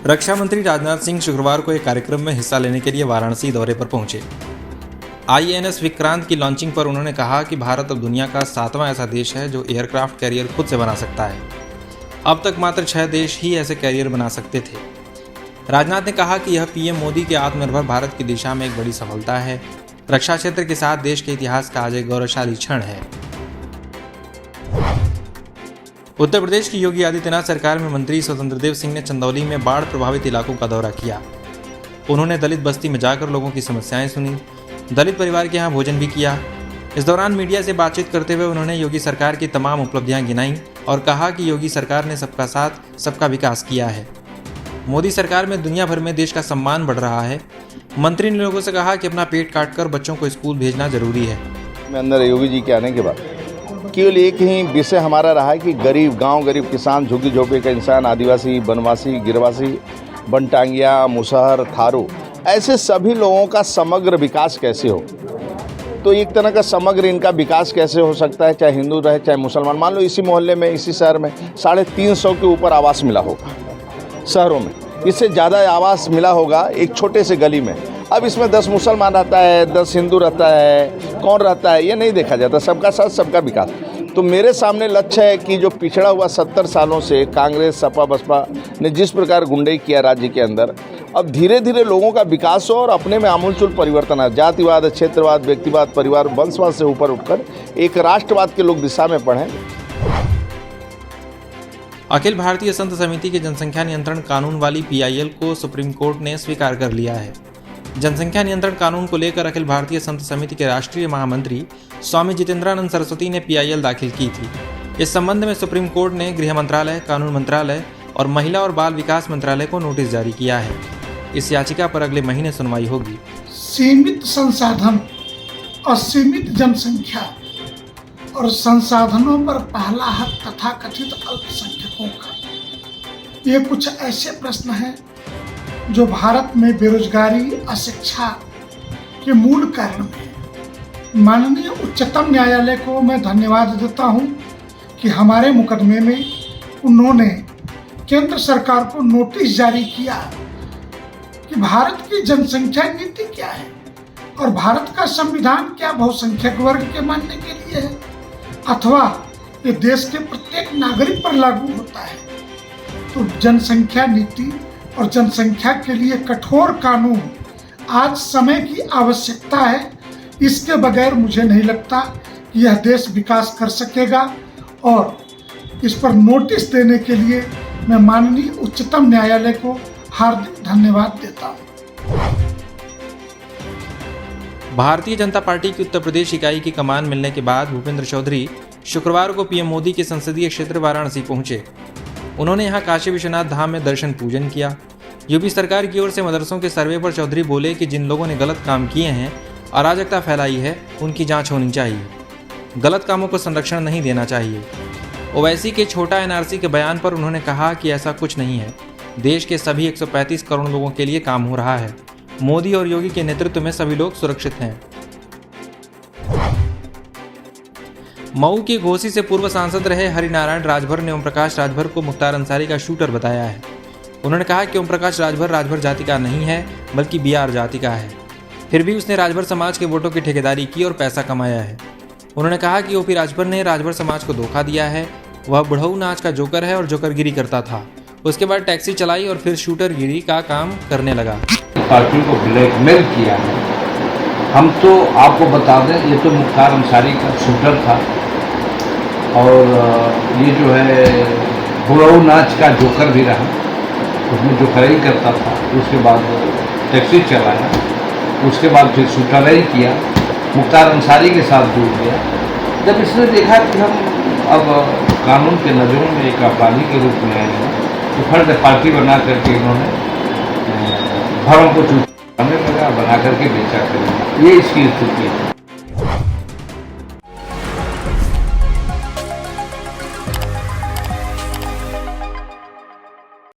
रक्षा मंत्री राजनाथ सिंह शुक्रवार को एक कार्यक्रम में हिस्सा लेने के लिए वाराणसी दौरे पर पहुंचे। INS विक्रांत की लॉन्चिंग पर उन्होंने कहा कि भारत अब दुनिया का 7वां ऐसा देश है जो एयरक्राफ्ट कैरियर खुद से बना सकता है। अब तक मात्र 6 देश ही ऐसे कैरियर बना सकते थे। राजनाथ ने कहा कि यह PM मोदी के आत्मनिर्भर भारत की दिशा में एक बड़ी सफलता है। रक्षा क्षेत्र के साथ देश के इतिहास का आज एक गौरवशाली क्षण है। उत्तर प्रदेश की योगी आदित्यनाथ सरकार में मंत्री स्वतंत्र देव सिंह ने चंदौली में बाढ़ प्रभावित इलाकों का दौरा किया। उन्होंने दलित बस्ती में जाकर लोगों की समस्याएं सुनी, दलित परिवार के यहाँ भोजन भी किया। इस दौरान मीडिया से बातचीत करते हुए उन्होंने योगी सरकार की तमाम उपलब्धियां गिनाई और कहा कि योगी सरकार ने सबका साथ सबका विकास किया है। मोदी सरकार में दुनिया भर में देश का सम्मान बढ़ रहा है। मंत्री ने लोगों से कहा कि अपना पेट काटकर बच्चों को स्कूल भेजना जरूरी है। अंदर योगी जी के आने के बाद केवल एक ही विषय हमारा रहा है कि गरीब गांव, गरीब किसान, झुग्गी झोपड़ी का इंसान, आदिवासी, वनवासी, गिरवासी, बनटांगिया, मुसहर, थारू, ऐसे सभी लोगों का समग्र विकास कैसे हो। तो एक तरह का समग्र इनका विकास कैसे हो सकता है, चाहे हिंदू रहे चाहे मुसलमान। मान लो इसी मोहल्ले में, इसी शहर में 350 के ऊपर आवास मिला होगा, शहरों में इससे ज़्यादा आवास मिला होगा एक छोटे से गली में। अब इसमें 10 मुसलमान रहता है, 10 हिंदू रहता है, कौन रहता है ये नहीं देखा जाता, सबका साथ सबका विकास। तो मेरे सामने लक्ष्य है कि जो पिछड़ा हुआ 70 सालों से कांग्रेस, सपा, बसपा ने जिस प्रकार गुंडाई किया राज्य के अंदर, अब धीरे धीरे लोगों का विकास हो और अपने में आमूलचूल परिवर्तन है। जातिवाद, क्षेत्रवाद, व्यक्तिवाद, परिवार, वंशवाद से ऊपर उठकर एक राष्ट्रवाद के लोग दिशा में बढ़ें। अखिल भारतीय संत समिति के जनसंख्या नियंत्रण कानून वाली PIL को सुप्रीम कोर्ट ने स्वीकार कर लिया है। जनसंख्या नियंत्रण कानून को लेकर अखिल भारतीय संत समिति के राष्ट्रीय महामंत्री स्वामी जितेंद्रानंद सरस्वती ने PIL दाखिल की थी। इस संबंध में सुप्रीम कोर्ट ने गृह मंत्रालय, कानून मंत्रालय और महिला और बाल विकास मंत्रालय को नोटिस जारी किया है। इस याचिका पर अगले महीने सुनवाई होगी। सीमित संसाधन और सीमित जनसंख्या और संसाधनों पर पहला हक तथा कथित अल्पसंख्यकों का, ये कुछ ऐसे प्रश्न हैं जो भारत में बेरोजगारी, अशिक्षा के मूल कारण हैं। माननीय उच्चतम न्यायालय को मैं धन्यवाद देता हूं कि हमारे मुकदमे में उन्होंने केंद्र सरकार को नोटिस जारी किया कि भारत की जनसंख्या नीति क्या है और भारत का संविधान क्या बहुसंख्यक वर्ग के मानने के लिए है अथवा ये देश के प्रत्येक नागरिक पर लागू होता है। तो जनसंख्या नीति और जनसंख्या के लिए कठोर कानून आज समय की आवश्यकता है। इसके बगैर मुझे नहीं लगता कि यह देश विकास कर सकेगा और इस पर नोटिस देने के लिए मैं माननीय उच्चतम न्यायालय को हार्दिक धन्यवाद देता हूँ। भारतीय जनता पार्टी की उत्तर प्रदेश इकाई की कमान मिलने के बाद भूपेंद्र चौधरी शुक्रवार को PM मोदी के संसदीय क्षेत्र वाराणसी पहुंचे। उन्होंने यहां काशी विश्वनाथ धाम में दर्शन पूजन किया। यूपी सरकार की ओर से मदरसों के सर्वे पर चौधरी बोले कि जिन लोगों ने गलत काम किए हैं, अराजकता फैलाई है, उनकी जांच होनी चाहिए। गलत कामों को संरक्षण नहीं देना चाहिए। ओवैसी के छोटा NRC के बयान पर उन्होंने कहा कि ऐसा कुछ नहीं है। देश के सभी 135 करोड़ लोगों के लिए काम हो रहा है। मोदी और योगी के नेतृत्व में सभी लोग सुरक्षित हैं। मऊ के घोसी से पूर्व सांसद रहे हरिनारायण राजभर ने ओम प्रकाश राजभर को मुख्तार अंसारी का शूटर बताया है। उन्होंने कहा कि ओम प्रकाश राजभर जाति का नहीं है बल्कि BR जाति का है। फिर भी उसने राजभर समाज के वोटों की ठेकेदारी की और पैसा कमाया है। उन्होंने कहा कि OP राजभर ने राजभर समाज को धोखा दिया है। वह बुढ़ऊ नाच का जोकर है और जोकरगिरी करता था। उसके बाद टैक्सी चलाई और फिर शूटरगिरी का काम करने लगा। पार्टी को ब्लैकमेल किया है। हम तो आपको बता दें, ये तो मुख्तार अंसारी का शूटर था और ये जो है बुढ़ऊ नाच का जोकर भी रहा। उसमें जोकराई करता था, उसके बाद टैक्सी चलाया, उसके बाद फिर शूटराई किया, मुख्तार अंसारी के साथ जुड़ गया। जब इसने देखा कि हम अब कानून के नज़रों में एक अपराधी के रूप में आए हैं, तो फर्द पार्टी बना करके इन्होंने घरों को चूकाने लगा, बना करके बेचा करेंगे। ये इसकी स्थिति है।